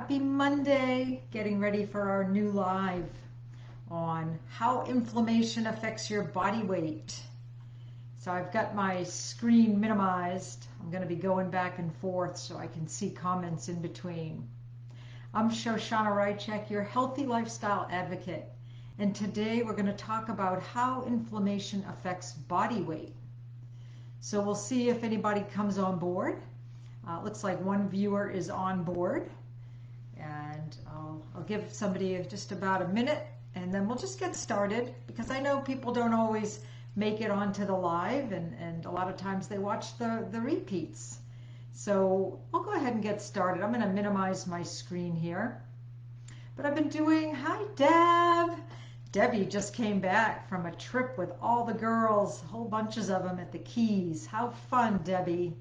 Happy Monday, getting ready for our new live on how inflammation affects your body weight. So I've got my screen minimized. I'm going to be going back and forth so I can see comments in between. I'm Shoshana Rychek, your healthy lifestyle advocate. And today we're going to talk about how inflammation affects body weight. So we'll see if anybody comes on board. Looks like one viewer is on board. And I'll give somebody just about a minute and then we'll just get started, because I know people don't always make it onto the live, and a lot of times they watch the repeats. So I'll go ahead and get started. I'm going to minimize my screen here. But I've been doing, hi Deb! Debbie just came back from a trip with all the girls, whole bunches of them at the Keys. How fun, Debbie.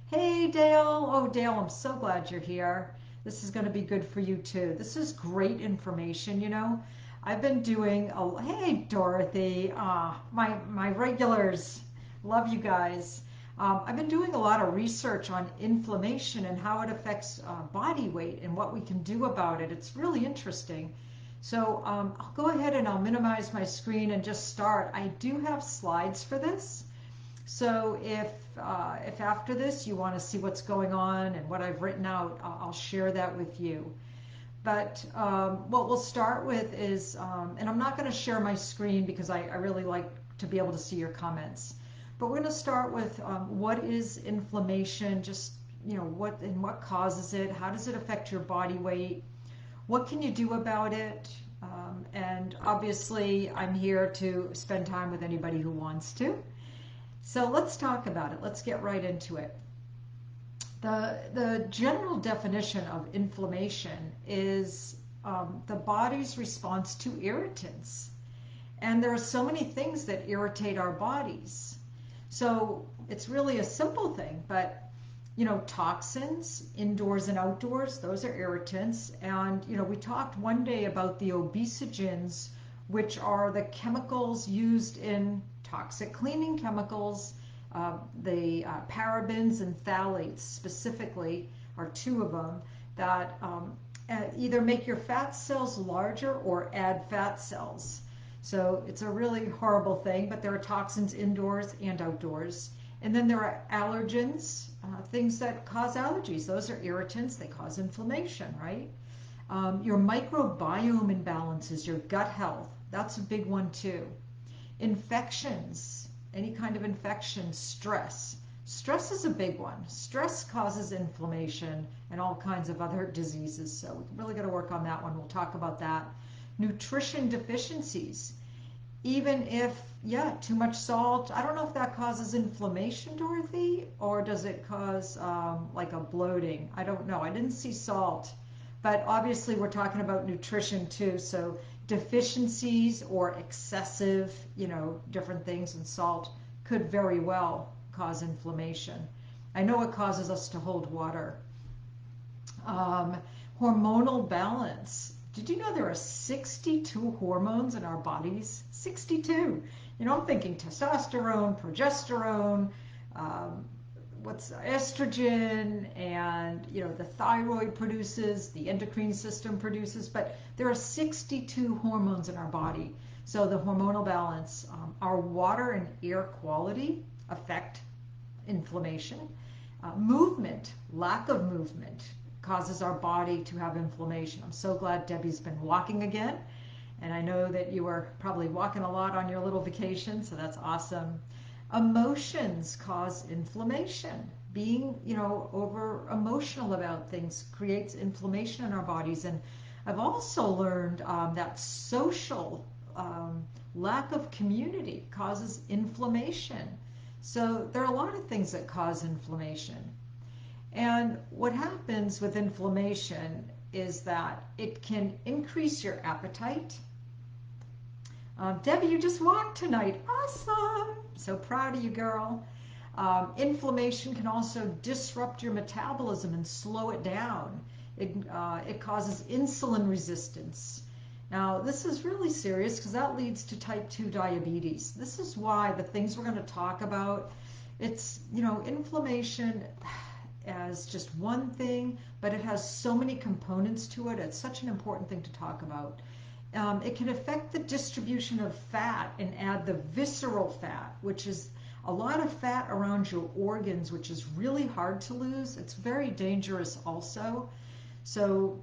Hey Dale! Oh Dale, I'm so glad you're here. This is going to be good for you too. This is great information, you know. I've been doing, hey Dorothy, my regulars, love you guys. I've been doing a lot of research on inflammation and how it affects body weight and what we can do about it. It's really interesting. So I'll go ahead and I'll minimize my screen and just start. I do have slides for this. So if after this you want to see what's going on and what I've written out, I'll share that with you. But what we'll start with is, and I'm not going to share my screen because I really like to be able to see your comments. But we're going to start with what is inflammation, just, you know, what causes it, how does it affect your body weight, what can you do about it, and obviously I'm here to spend time with anybody who wants to. So let's talk about it. Let's get right into it. The general definition of inflammation is the body's response to irritants. And there are so many things that irritate our bodies. So it's really a simple thing, but you know, toxins, indoors and outdoors, those are irritants. And you know, we talked one day about the obesogens, which are the chemicals used in toxic cleaning chemicals. The parabens and phthalates specifically are two of them that either make your fat cells larger or add fat cells. So it's a really horrible thing, but there are toxins indoors and outdoors. And then there are allergens, things that cause allergies. Those are irritants, they cause inflammation, right? Your microbiome imbalances, your gut health, that's a big one too. Infections, any kind of infection, stress. Stress is a big one. Stress causes inflammation and all kinds of other diseases. So we really got to work on that one. We'll talk about that. Nutrition deficiencies. Even if, yeah, too much salt. I don't know if that causes inflammation, Dorothy, or does it cause like a bloating? I don't know. I didn't see salt. But obviously we're talking about nutrition too. So deficiencies or excessive, you know, different things in salt could very well cause inflammation. I know it causes us to hold water. Hormonal balance. Did you know there are 62 hormones in our bodies? 62. You know, I'm thinking testosterone, progesterone, what's estrogen, and you know, the thyroid produces, the endocrine system produces, but there are 62 hormones in our body. So the hormonal balance, our water and air quality affect inflammation. Movement, lack of movement causes our body to have inflammation. I'm so glad Debbie's been walking again, and I know that you were probably walking a lot on your little vacation, so that's awesome. Emotions cause inflammation. Being, you know, over emotional about things creates inflammation in our bodies. And I've also learned that social lack of community causes inflammation. So there are a lot of things that cause inflammation. And what happens with inflammation is that it can increase your appetite. Debbie, you just walked tonight. Awesome. So proud of you, girl. Inflammation can also disrupt your metabolism and slow it down. It causes insulin resistance. Now, this is really serious because that leads to type 2 diabetes. This is why the things we're going to talk about, it's, you know, inflammation, as just one thing, but it has so many components to it. It's such an important thing to talk about. It can affect the distribution of fat and add the visceral fat, which is a lot of fat around your organs, which is really hard to lose. It's very dangerous also. So,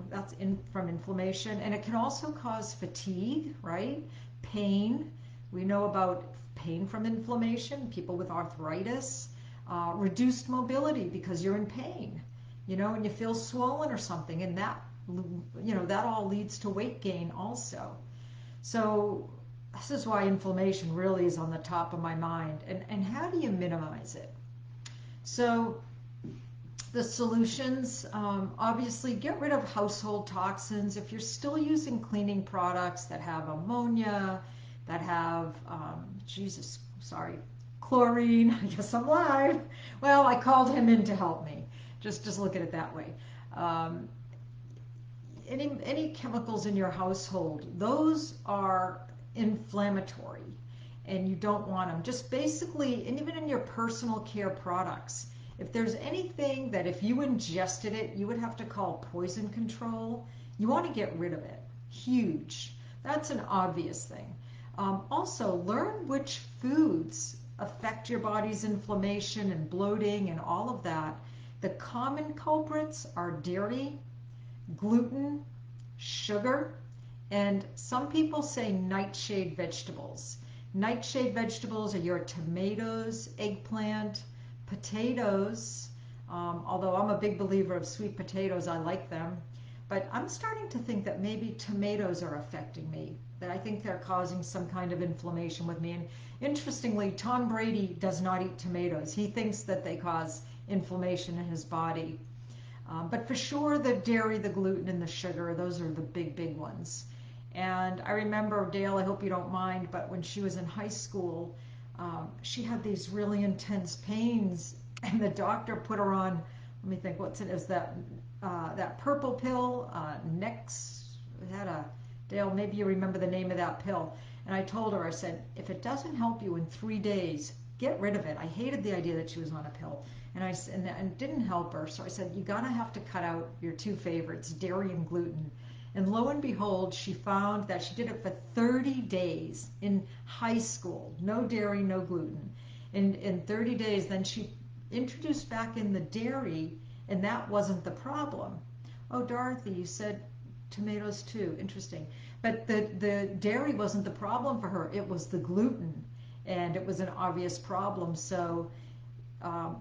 that's from inflammation. And it can also cause fatigue, right? Pain. We know about pain from inflammation, people with arthritis, reduced mobility because you're in pain, and you feel swollen or something. And that all leads to weight gain also. So this is why inflammation really is on the top of my mind. And how do you minimize it? So the solutions, obviously get rid of household toxins. If you're still using cleaning products that have ammonia, that have, chlorine, I guess I'm live. Well, I called him in to help me. Just look at it that way. Any chemicals in your household, those are inflammatory and you don't want them. Just basically, and even in your personal care products, if there's anything that if you ingested it, you would have to call poison control, you want to get rid of it. Huge. That's an obvious thing. Also, learn which foods affect your body's inflammation and bloating and all of that. The common culprits are dairy, gluten, sugar, and some people say nightshade vegetables. Nightshade vegetables are your tomatoes, eggplant, potatoes, although I'm a big believer of sweet potatoes, I like them. But I'm starting to think that maybe tomatoes are affecting me, that I think they're causing some kind of inflammation with me. And interestingly, Tom Brady does not eat tomatoes. He thinks that they cause inflammation in his body. But for sure, the dairy, the gluten, and the sugar, those are the big ones. And I remember, Dale, I hope you don't mind, but when she was in high school, she had these really intense pains, and the doctor put her on, let me think, is that purple pill, Dale, maybe you remember the name of that pill. And I told her, I said, if it doesn't help you in 3 days, get rid of it. I hated the idea that she was on a pill. And it didn't help her. So I said, you gotta have to cut out your two favorites, dairy and gluten. And lo and behold, she found that she did it for 30 days in high school. No dairy, no gluten. In 30 days, then she introduced back in the dairy, and that wasn't the problem. Oh, Dorothy, you said tomatoes too. Interesting. But the dairy wasn't the problem for her. It was the gluten, and it was an obvious problem. So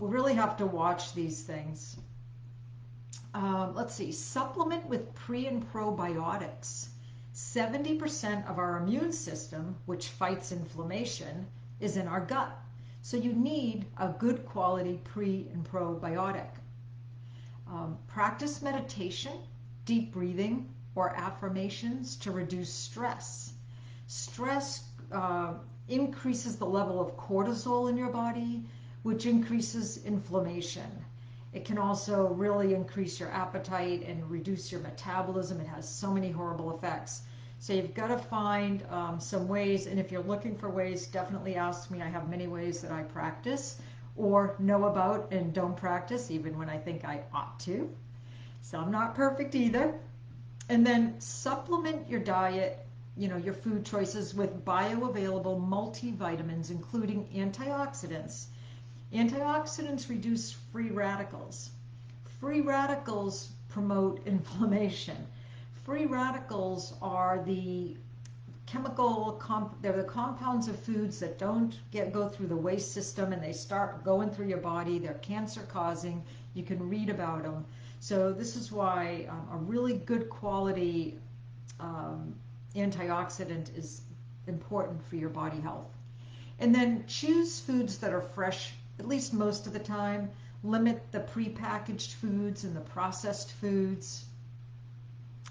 we really have to watch these things. Let's see, supplement with pre and probiotics. 70% of our immune system, which fights inflammation, is in our gut. So you need a good quality pre and probiotic. Practice meditation, deep breathing, or affirmations to reduce stress. Stress increases the level of cortisol in your body, which increases inflammation. It can also really increase your appetite and reduce your metabolism. It has so many horrible effects. So you've got to find some ways, and if you're looking for ways, definitely ask me. I have many ways that I practice or know about and don't practice, even when I think I ought to. So I'm not perfect either. And then supplement your diet, your food choices with bioavailable multivitamins, including antioxidants. Antioxidants reduce free radicals. Free radicals promote inflammation. Free radicals are the they're the compounds of foods that don't go through the waste system and they start going through your body. They're cancer causing. You can read about them. So this is why a really good quality antioxidant is important for your body health. And then choose foods that are fresh, at least most of the time. Limit the prepackaged foods and the processed foods.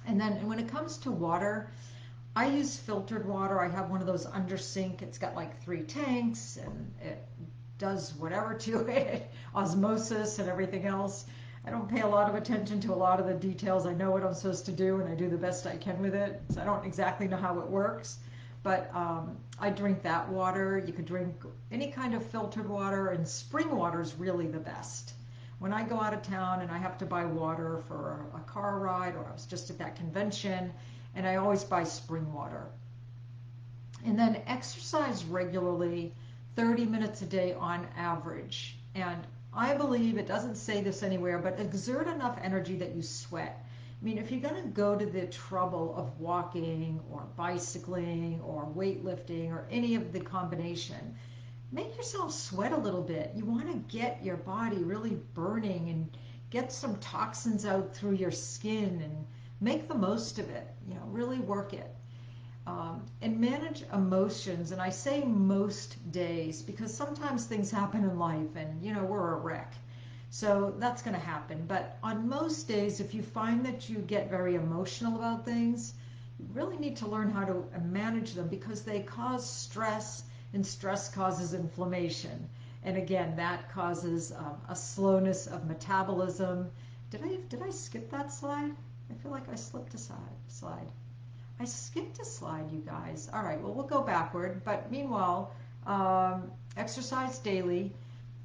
And then when it comes to water, I use filtered water. I have one of those under sink. It's got like 3 tanks and it does whatever to it, osmosis and everything else. I don't pay a lot of attention to a lot of the details. I know what I'm supposed to do and I do the best I can with it. So I don't exactly know how it works, but I drink that water. You could drink any kind of filtered water, and spring water is really the best. when I go out of town and I have to buy water for a car ride, or I was just at that convention, and I always buy spring water. And then exercise regularly, 30 minutes a day on average. And I believe, it doesn't say this anywhere, but exert enough energy that you sweat. I mean, if you're going to go to the trouble of walking or bicycling or weightlifting or any of the combination, make yourself sweat a little bit. You want to get your body really burning and get some toxins out through your skin and make the most of it. You know, really work it. And manage emotions. And I say most days because sometimes things happen in life and, you know, we're a wreck. So that's going to happen. But on most days, if you find that you get very emotional about things, you really need to learn how to manage them, because they cause stress, and stress causes inflammation. And again, that causes a slowness of metabolism. Did I skip that slide? I feel like I slipped a slide. I skipped a slide, you guys. All right, well, we'll go backward. But meanwhile, exercise daily,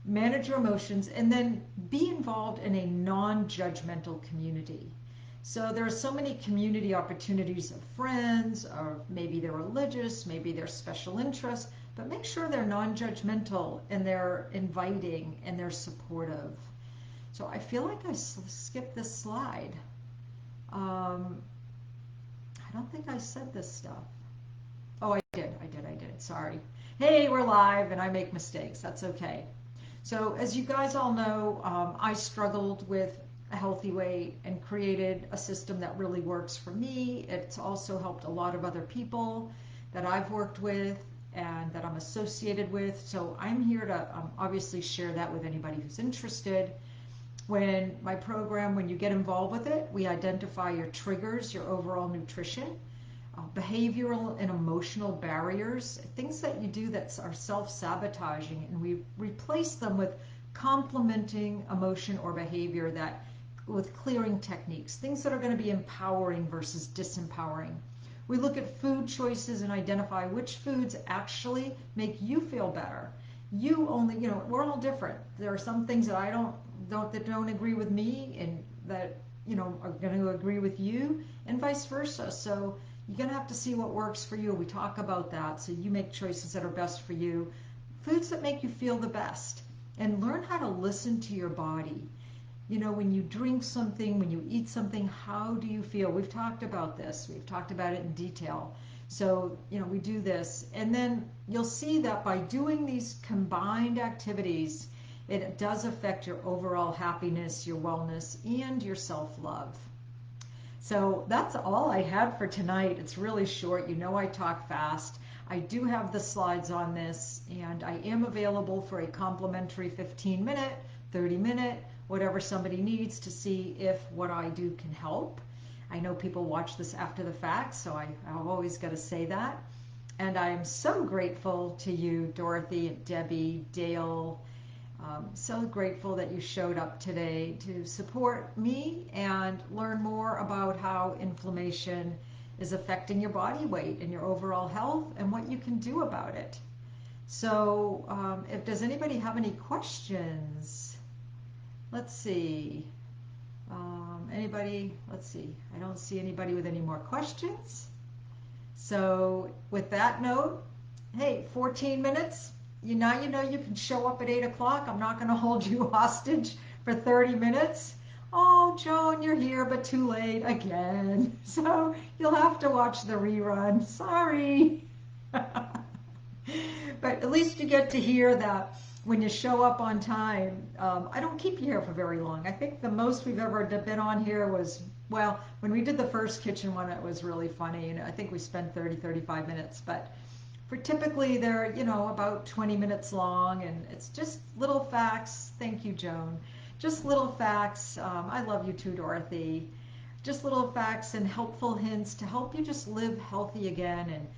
manage your emotions, and then be involved in a non-judgmental community. So there are so many community opportunities of friends, or maybe they're religious, maybe they're special interests, but make sure they're non-judgmental and they're inviting and they're supportive. So I feel like I skipped this slide. I don't think I said this stuff. Oh, I did. Sorry. Hey, we're live and I make mistakes. That's okay. So as you guys all know, I struggled with a healthy weight and created a system that really works for me. It's also helped a lot of other people that I've worked with and that I'm associated with. So I'm here to obviously share that with anybody who's interested. When my program, when you get involved with it, we identify your triggers, your overall nutrition, behavioral and emotional barriers, things that you do that are self-sabotaging, and we replace them with complementing emotion or behavior that with clearing techniques, things that are going to be empowering versus disempowering. We look at food choices and identify which foods actually make you feel better. You only, you know, we're all different. There are some things that that don't agree with me and that, you know, are going to agree with you, and vice versa. So you're going to have to see what works for you. We talk about that, so you make choices that are best for you. Foods that make you feel the best, and learn how to listen to your body. You know, when you drink something, when you eat something, how do you feel? We've talked about this. We've talked about it in detail. So, you know, we do this, and then you'll see that by doing these combined activities, it does affect your overall happiness, your wellness, and your self-love. So that's all I had for tonight. It's really short. You know, I talk fast. I do have the slides on this, and I am available for a complimentary 15-minute, 30-minute, whatever somebody needs to see if what I do can help. I know people watch this after the fact, so I've always got to say that. And I'm so grateful to you, Dorothy, and Debbie, Dale. So grateful that you showed up today to support me and learn more about how inflammation is affecting your body weight and your overall health and what you can do about it. So does anybody have any questions? Let's see. Anybody? Let's see. I don't see anybody with any more questions. So with that note, hey, 14 minutes. You know you can show up at 8 o'clock. I'm not going to hold you hostage for 30 minutes. Oh, Joan, you're here, but too late again. So you'll have to watch the rerun. Sorry. But at least you get to hear that when you show up on time. I don't keep you here for very long. I think the most we've ever been on here was, well, when we did the first kitchen one, it was really funny. And I think we spent 35 minutes. But for typically they're, you know, about 20 minutes long, and it's just little facts. Thank you, Joan. Just little facts. I love you too, Dorothy. Just little facts and helpful hints to help you just live healthy again. And,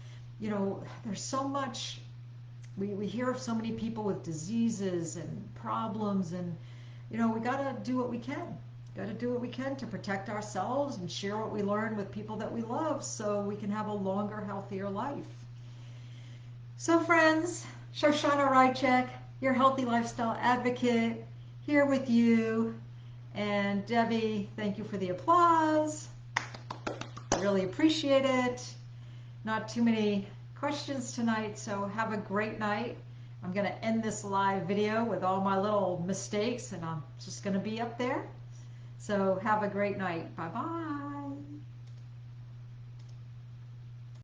you know, there's so much, we hear of so many people with diseases and problems, and, you know, we got to do what we can. Got to do what we can to protect ourselves and share what we learn with people that we love so we can have a longer, healthier life. So friends, Shoshana Rychek, your healthy lifestyle advocate. here with you. And Debbie, thank you for the applause. I really appreciate it. Not too many questions tonight, so have a great night. I'm going to end this live video with all my little mistakes, and I'm just going to be up there. So have a great night. Bye-bye.